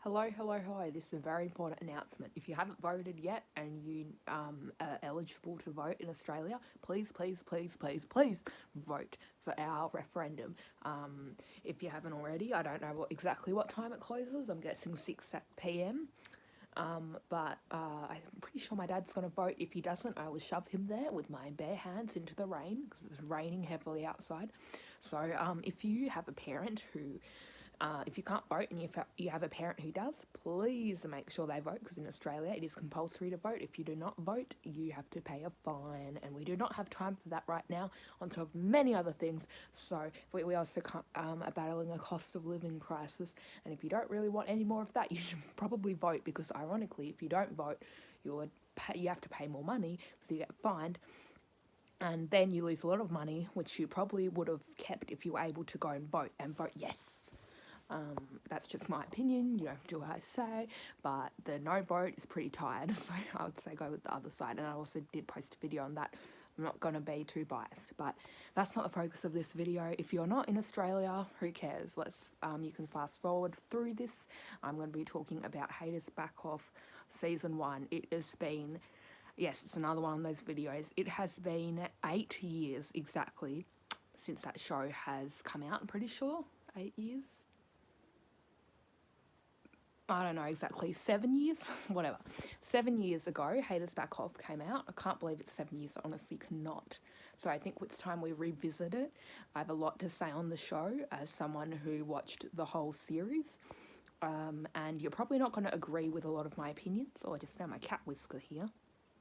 Hello. This is a very important announcement. If you haven't voted yet and you are eligible to vote in Australia, please vote for our referendum. If you haven't already, I don't know exactly what time it closes. I'm guessing 6 p.m. But I'm pretty sure my dad's going to vote. If he doesn't, I will shove him there with my bare hands into the rain because it's raining heavily outside. So if you have a parent who if you can't vote and you have a parent who does, please make sure they vote because in Australia it is compulsory to vote. If you do not vote, you have to pay a fine, and we do not have time for that right now, on top of many other things. So we also are battling a cost of living crisis, and if you don't really want any more of that, you should probably vote because ironically, if you don't vote, you have to pay more money, so you get fined. And then you lose a lot of money, which you probably would have kept if you were able to go and vote yes. That's just my opinion. You don't do what I say, but the no vote is pretty tired, so I would say go with the other side. And I also did post a video on that. I'm not going to be too biased, but that's not the focus of this video. If you're not in Australia, who cares? You can fast forward through this. I'm going to be talking about Haters Back Off Season 1. It has been, yes, it's another one of those videos. It has been 8 years exactly since that show has come out, I'm pretty sure. 8 years? I don't know exactly, 7 years, whatever. 7 years ago, Haters Back Off came out. I can't believe it's 7 years, I honestly cannot. So I think it's time we revisit it. I have a lot to say on the show as someone who watched the whole series. And you're probably not going to agree with a lot of my opinions. Oh, I just found my cat whisker here.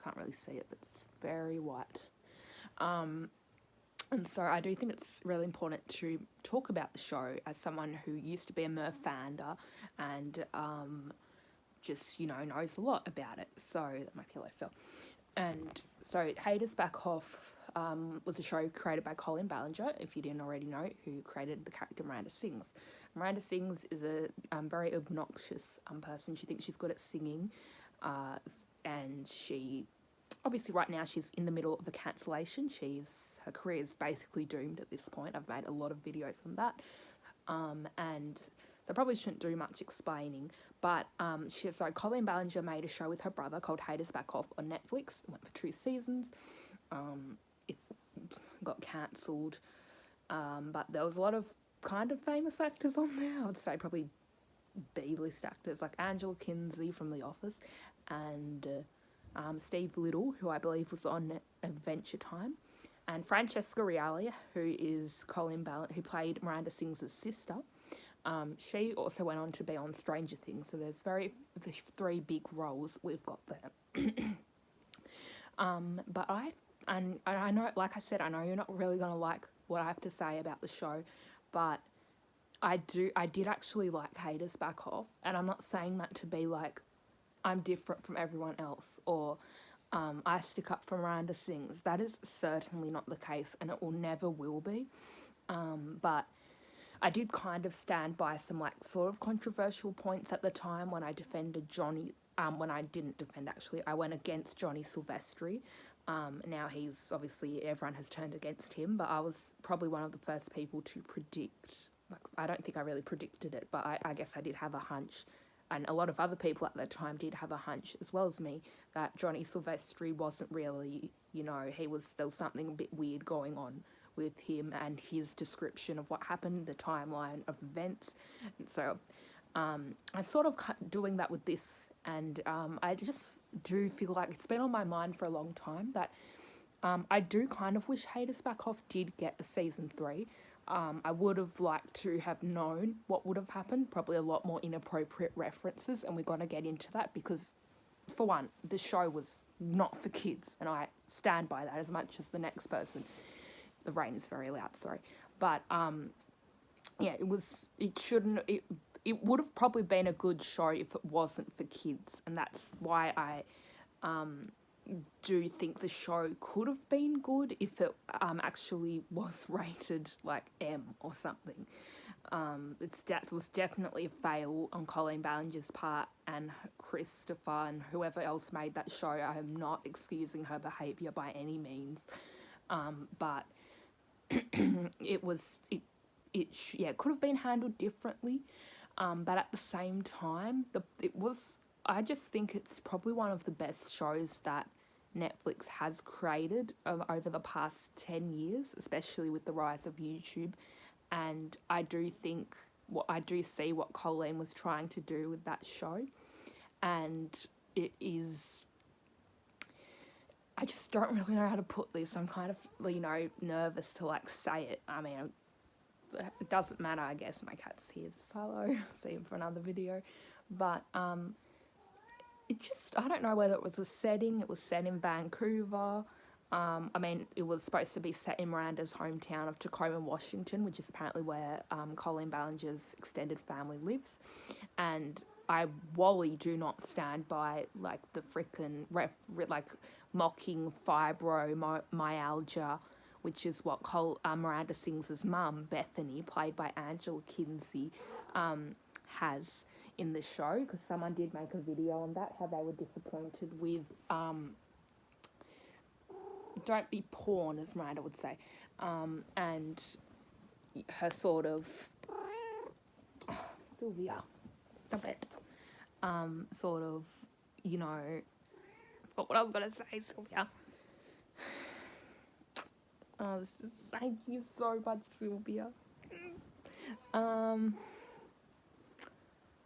Can't really see it, but it's very white. And so I do think it's really important to talk about the show as someone who used to be a Murphander and just, knows a lot about it. So my pillow fell. And so Haters Back Off was a show created by Colin Ballinger, if you didn't already know, who created the character Miranda Sings. Miranda Sings is a very obnoxious person. She thinks she's good at singing, and she... Obviously, right now she's in the middle of a cancellation. Her career is basically doomed at this point. I've made a lot of videos on that, and so I probably shouldn't do much explaining. But so Colleen Ballinger made a show with her brother called Haters Back Off on Netflix. It went for 2 seasons. It got cancelled, but there was a lot of kind of famous actors on there. I would say probably B-list actors like Angela Kinsey from The Office, and Steve Little, who I believe was on Adventure Time, and Francesca Reale, who is who played Miranda Sings' sister. She also went on to be on Stranger Things, so there's the 3 big roles we've got there. But I know, like I said, I know you're not really going to like what I have to say about the show, but I did actually like Haters Back Off, and I'm not saying that to be like, I'm different from everyone else, or I stick up for Miranda Sings. That is certainly not the case, and it never will be. But I did kind of stand by some sort of controversial points at the time when I defended Johnny. When I didn't defend, actually, I went against Johnny Silvestri. Now he's obviously, everyone has turned against him, but I was probably one of the first people to predict. I don't think I really predicted it, but I guess I did have a hunch. And a lot of other people at that time did have a hunch, as well as me, that Johnny Silvestri wasn't really, there was something a bit weird going on with him and his description of what happened, the timeline of events. And so I'm sort of doing that with this, and I just do feel like it's been on my mind for a long time that I do kind of wish Haters Back Off did get a season 3. I would have liked to have known what would have happened, probably a lot more inappropriate references, and we're going to get into that because, for one, the show was not for kids, and I stand by that as much as the next person. The rain is very loud, sorry. But, it would have probably been a good show if it wasn't for kids, and that's why I do think the show could have been good if it actually was rated like M or something. It was definitely a fail on Colleen Ballinger's part and Christopher and whoever else made that show. I am not excusing her behaviour by any means, but it could have been handled differently. But at the same time, I just think it's probably one of the best shows that Netflix has created over the past 10 years, especially with the rise of YouTube. And I do see what Colleen was trying to do with that show. And it is, I just don't really know how to put this. I'm kind of, nervous to say it. I mean, it doesn't matter, I guess. My cat's here, Silo. See him for another video. But it just, I don't know whether it was the setting. It was set in Vancouver. I mean, it was supposed to be set in Miranda's hometown of Tacoma, Washington, which is apparently where Colleen Ballinger's extended family lives. And I do not stand by the frickin' mocking fibromyalgia, which is what Miranda Sings' mum, Bethany, played by Angela Kinsey, has in the show, because someone did make a video on that, how they were disappointed with don't be porn, as Miranda would say, and her sort of Sylvia, stop it, sort of, what I was gonna say, Sylvia. Thank you so much, Sylvia.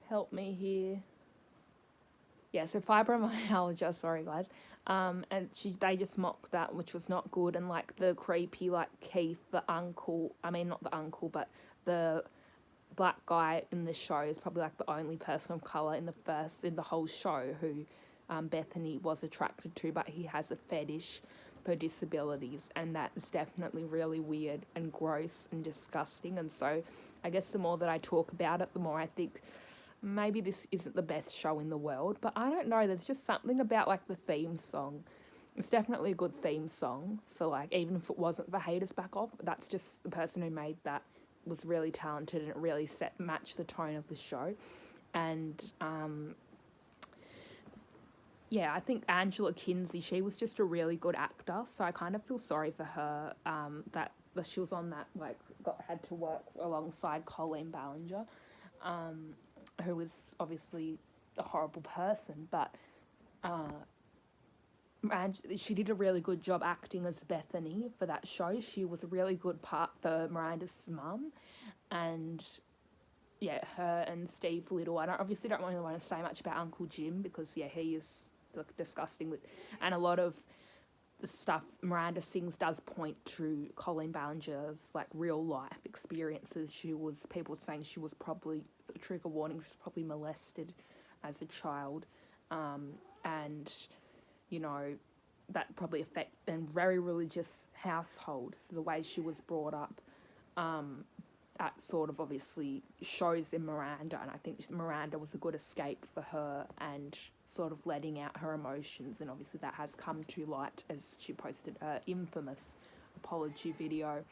Help me here. Yeah, so fibromyalgia, sorry guys. And they just mocked that, which was not good. And the creepy Keith, the uncle, I mean not the uncle, but the black guy in the show is probably the only person of colour in the whole show who Bethany was attracted to, but he has a fetish for disabilities, and that is definitely really weird and gross and disgusting. And so I guess the more that I talk about it, the more I think maybe this isn't the best show in the world. But I don't know, there's just something about the theme song. It's definitely a good theme song for even if it wasn't the Haters Back Off, that's just the person who made that was really talented, and it really matched the tone of the show. And yeah, I think Angela Kinsey, she was just a really good actor, so I kind of feel sorry for her, that she was on that, had to work alongside Colleen Ballinger, who was obviously a horrible person, but she did a really good job acting as Bethany for that show. She was a really good part for Miranda's mum, and yeah, her and Steve Little. I obviously don't really want to say much about Uncle Jim, because he is disgusting and a lot of the stuff Miranda Sings does point to Colleen Ballinger's real life experiences. People saying she was probably, trigger warning, she was probably molested as a child, and that probably affect, and very religious household, so the way she was brought up, that sort of obviously shows in Miranda, and I think Miranda was a good escape for her and sort of letting out her emotions, and obviously that has come to light as she posted her infamous apology video.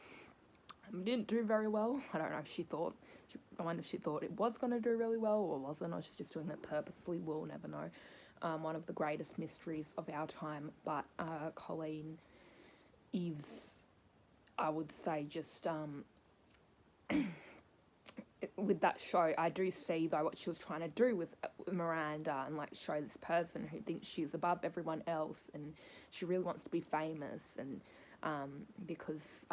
It didn't do very well. I don't know if I wonder if she thought it was going to do really well or wasn't, or she's just doing it purposely. We'll never know. One of the greatest mysteries of our time, but Colleen is, I would say, just with that show, I do see though what she was trying to do with Miranda, and show this person who thinks she's above everyone else, and she really wants to be famous, and because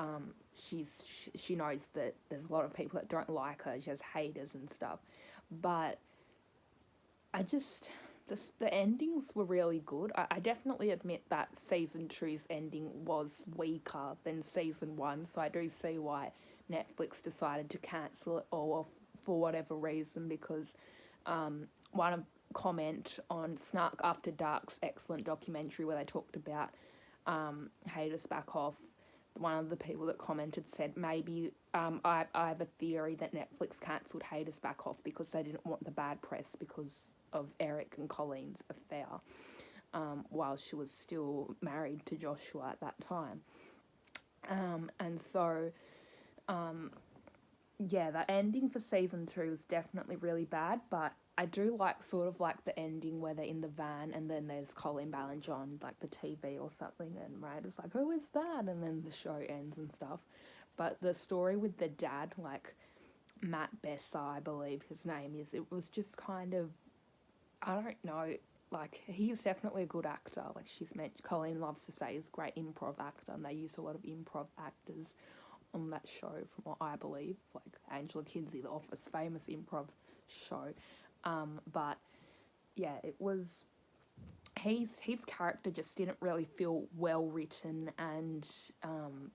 she knows that there's a lot of people that don't like her. She has haters and stuff, but the endings were really good. I definitely admit that season 2's ending was weaker than season 1, so I do see why Netflix decided to cancel it, or for whatever reason, because one comment on Snark After Dark's excellent documentary where they talked about Haters Back Off, one of the people that commented said maybe I have a theory that Netflix cancelled Haters Back Off because they didn't want the bad press because of Eric and Colleen's affair, while she was still married to Joshua at that time. And so yeah, the ending for season 2 is definitely really bad, but I do sort of the ending where they're in the van and then there's Colleen Ballinger on the TV or something, and Miranda's who is that? And then the show ends and stuff. But the story with the dad, Matt Besser, I believe his name is. It was just kind of, I don't know, like, he's definitely a good actor. Like Colleen loves to say he's a great improv actor, and they use a lot of improv actors on that show, from what I believe. Like Angela Kinsey, The Office, famous improv show. But yeah, it was, his character just didn't really feel well written, and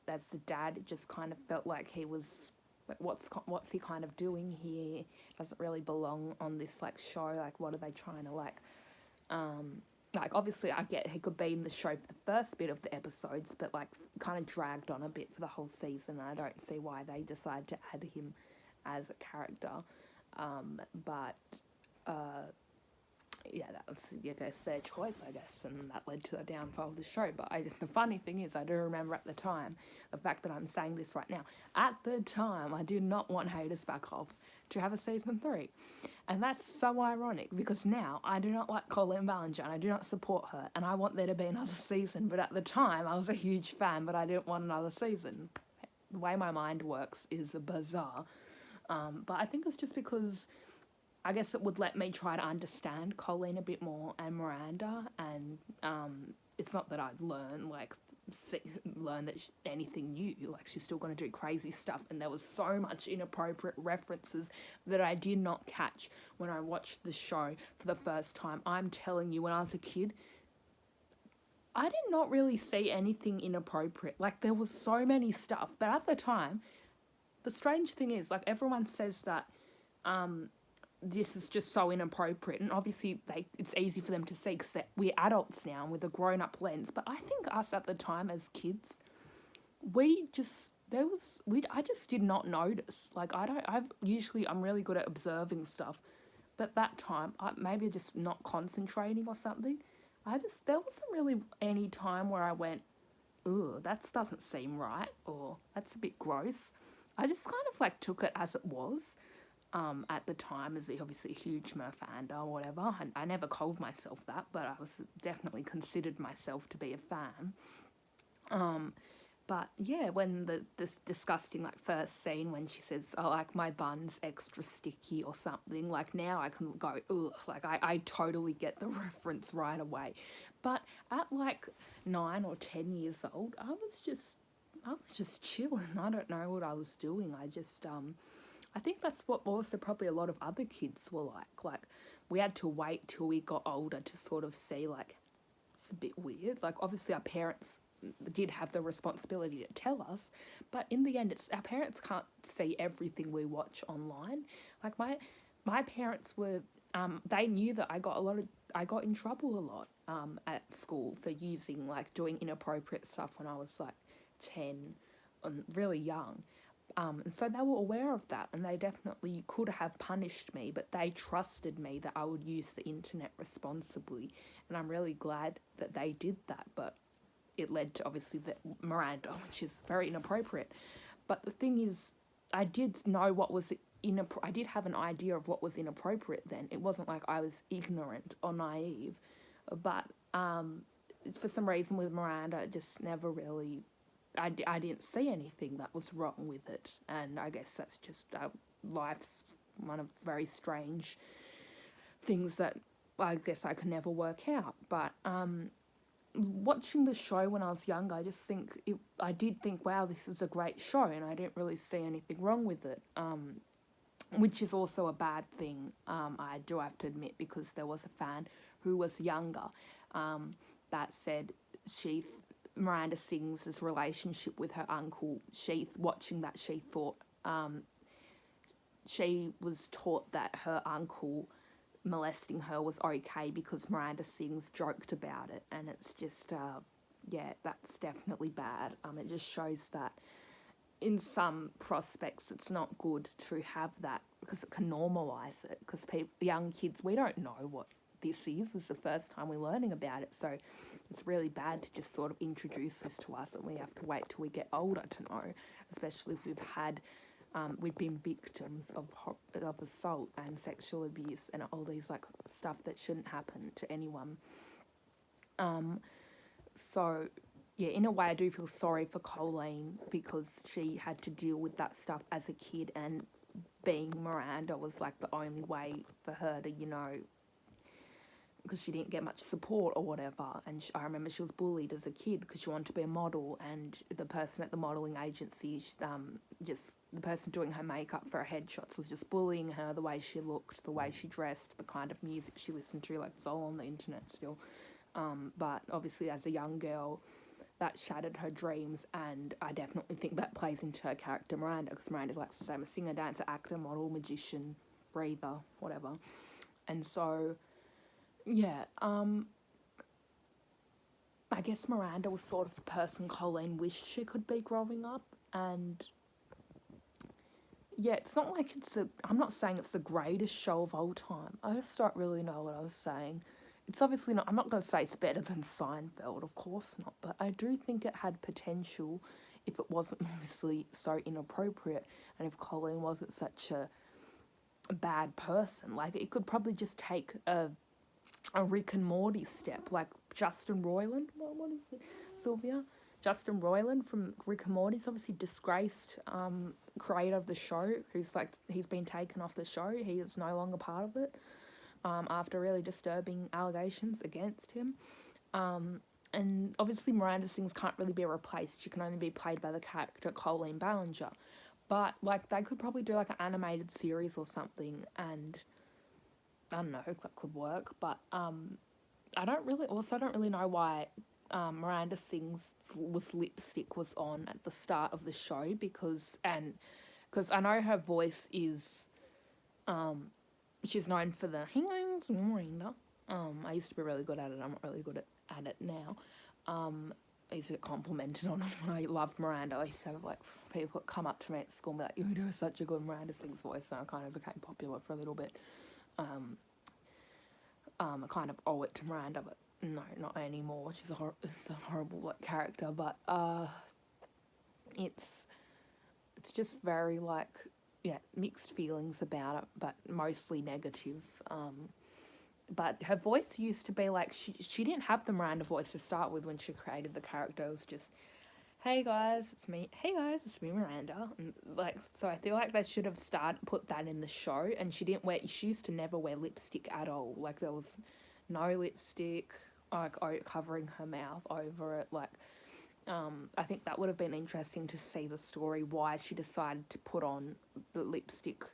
as the dad, it just kind of felt like he was like, what's he kind of doing here? Doesn't really belong on this like show. Like, what are they trying to like, obviously I get he could be in the show for the first bit of the episodes, but like kind of dragged on a bit for the whole season. And I don't see why they decided to add him as a character. But yeah, that was, I guess, their choice, I guess, and that led to the downfall of the show. But the funny thing is, I do remember at the time, the fact that I'm saying this right now, at the time, I did not want Hayter's-Backhoff to have a season 3. And that's so ironic, because now I do not like Colleen Ballinger, and I do not support her, and I want there to be another season. But at the time, I was a huge fan, but I didn't want another season. The way my mind works is bizarre. But I think it's just because I guess it would let me try to understand Colleen a bit more, and Miranda, and it's not that I'd learn that anything new. Like, she's still going to do crazy stuff, and there was so much inappropriate references that I did not catch when I watched the show for the first time. I'm telling you, when I was a kid, I did not really see anything inappropriate. Like, there was so many stuff, but at the time, the strange thing is, like, everyone says that this is just so inappropriate, and obviously it's easy for them to see because we're adults now with a grown-up lens. But I think us at the time as kids, I just did not notice. Like, I'm really good at observing stuff, but that time maybe just not concentrating or something. There wasn't really any time where I went, "Ugh, that doesn't seem right," or "That's a bit gross." I just kind of like took it as it was. At the time, as obviously a huge Murph-Anda or whatever. I never called myself that, but I was definitely considered myself to be a fan. But yeah, when this disgusting like first scene when she says, "Oh, like my bun's extra sticky" or something, like now I can go, ugh, like I totally get the reference right away. But at like 9 or 10 years old, I was just chilling. I don't know what I was doing. I think that's what also probably a lot of other kids were like. Like, we had to wait till we got older to sort of see, like, it's a bit weird. Like, obviously our parents did have the responsibility to tell us, but in the end, our parents can't see everything we watch online. Like, my parents were, they knew that I got in trouble a lot at school for doing inappropriate stuff when I was, like, 10 and really young. And so they were aware of that, and they definitely could have punished me, but they trusted me that I would use the internet responsibly, and I'm really glad that they did that. But it led to, obviously, the Miranda, which is very inappropriate. But the thing is, I did know what was I did have an idea of what was inappropriate then. It wasn't like I was ignorant or naive, but for some reason with Miranda, it just never really, I didn't see anything that was wrong with it. And I guess that's just life's one of very strange things that I guess I can never work out. But watching the show when I was younger, I did think, wow, this is a great show, and I didn't really see anything wrong with it. Which is also a bad thing, I do have to admit, because there was a fan who was younger that said Miranda Sings' relationship with her uncle, watching that, she thought she was taught that her uncle molesting her was okay because Miranda Sings joked about it, and it's just, that's definitely bad. It just shows that in some prospects it's not good to have that, because it can normalise it, because young kids, we don't know what this is. It's the first time we're learning about it, so it's really bad to just sort of introduce this to us, and we have to wait till we get older to know, especially if we've been victims of assault and sexual abuse and all these like stuff that shouldn't happen to anyone. So yeah, in a way I do feel sorry for Colleen, because she had to deal with that stuff as a kid, and being Miranda was like the only way for her to, because she didn't get much support or whatever. And I remember she was bullied as a kid because she wanted to be a model, and the person at the modelling agency, just the person doing her makeup for her headshots was just bullying her, the way she looked, the way she dressed, the kind of music she listened to. Like, it's all on the internet still. But obviously as a young girl, that shattered her dreams, and I definitely think that plays into her character Miranda, because Miranda's like the same, a singer, dancer, actor, model, magician, breather, whatever. And so, yeah, I guess Miranda was sort of the person Colleen wished she could be growing up, and yeah, it's not like I'm not saying it's the greatest show of all time. I just don't really know what I was saying. It's obviously not, I'm not going to say it's better than Seinfeld, of course not, but I do think it had potential if it wasn't obviously so inappropriate, and if Colleen wasn't such a bad person. Like, it could probably just take a Rick and Morty step, like Justin Roiland. What is it, Sylvia? Justin Roiland from Rick and Morty's obviously disgraced creator of the show, who's like, he's been taken off the show. He is no longer part of it after really disturbing allegations against him. And obviously Miranda Sings can't really be replaced. She can only be played by the character Colleen Ballinger. But like, they could probably do like an animated series or something, and I don't know, that could work. But I don't really know why Miranda Sings lipstick was on at the start of the show, because I know her voice is she's known for the "Hey guys, Miranda." I used to be really good at it. I'm not really good at it now. I used to get complimented on it when I loved Miranda. I used to have like people come up to me at school and be like, "You do such a good Miranda Sings voice," and I kind of became popular for a little bit. I kind of owe it to Miranda, but no, not anymore. She's a horrible like character, but it's just very like, yeah, mixed feelings about it, but mostly negative. But her voice used to be like, she didn't have the Miranda voice to start with when she created the character. It was just, "Hey guys, it's me. Hey guys, it's me, Miranda." And like, so I feel like they should have put that in the show. And she used to never wear lipstick at all. Like, there was no lipstick, like covering her mouth over it. Like, I think that would have been interesting to see the story, why she decided to put on the lipstick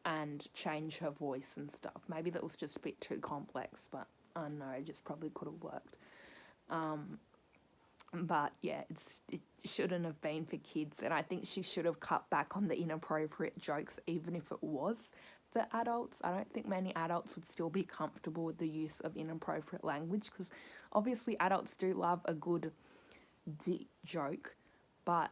and change her voice and stuff. Maybe that was just a bit too complex, but I don't know, it just probably could have worked. But yeah, it shouldn't have been for kids, and I think she should have cut back on the inappropriate jokes, even if it was for adults. I don't think many adults would still be comfortable with the use of inappropriate language, because obviously adults do love a good joke, but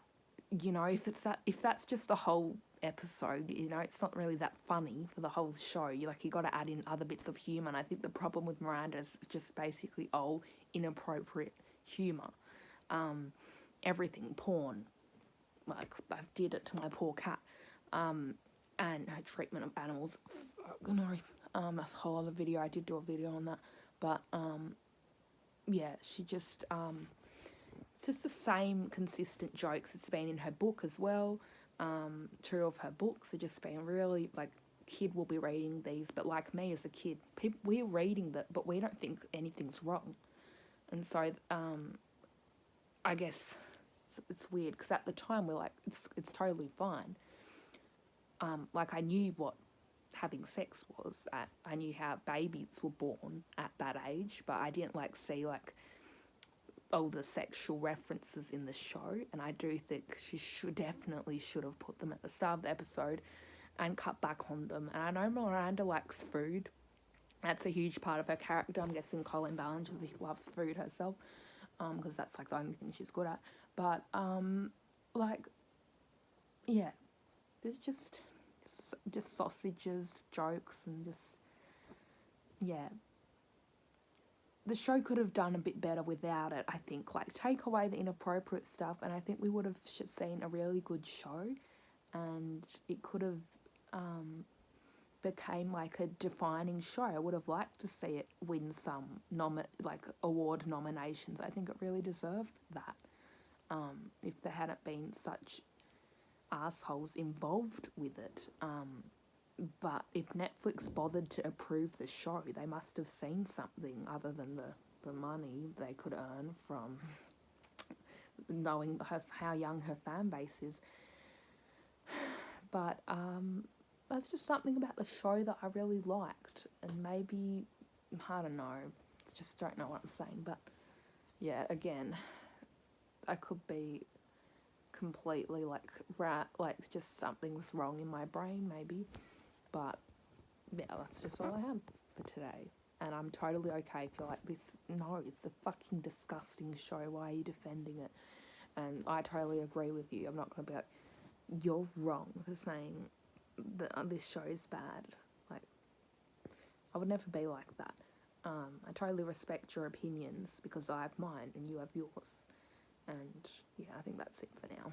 if that's just the whole episode, it's not really that funny for the whole show. You got to add in other bits of humour, and I think the problem with Miranda is just basically all inappropriate humour. Everything, porn, like, I did it to my poor cat, and her treatment of animals. That's a whole other video. I did do a video on that, but yeah, she just it's just the same consistent jokes. It's been in her book as well. Two of her books have just been really, like, kid will be reading these, but like me as a kid, we're reading that, but we don't think anything's wrong. And so I guess it's weird, because at the time we're like, it's totally fine. Like, I knew what having sex was. I knew how babies were born at that age, but I didn't see all the sexual references in the show, and I do think she definitely should have put them at the start of the episode and cut back on them. And I know Miranda likes food. That's a huge part of her character. I'm guessing Colleen Ballinger loves food herself, because that's the only thing she's good at. But yeah, there's just sausages, jokes, and just, yeah. The show could have done a bit better without it, I think. Take away the inappropriate stuff, and I think we would have seen a really good show, and it could have became a defining show. I would have liked to see it win some award nominations. I think it really deserved that. If there hadn't been such assholes involved with it. But if Netflix bothered to approve the show, they must have seen something other than the money they could earn from knowing how young her fan base is. But that's just something about the show that I really liked, and maybe, I don't know, just don't know what I'm saying, but yeah, again, I could be completely just something was wrong in my brain maybe, but yeah, that's just all I have for today. And I'm totally okay if you're like, this, no, it's a fucking disgusting show, why are you defending it? And I totally agree with you. I'm not going to be like, you're wrong for saying that this show is bad. Like, I would never be like that. I totally respect your opinions because I have mine and you have yours. And yeah, I think that's it for now.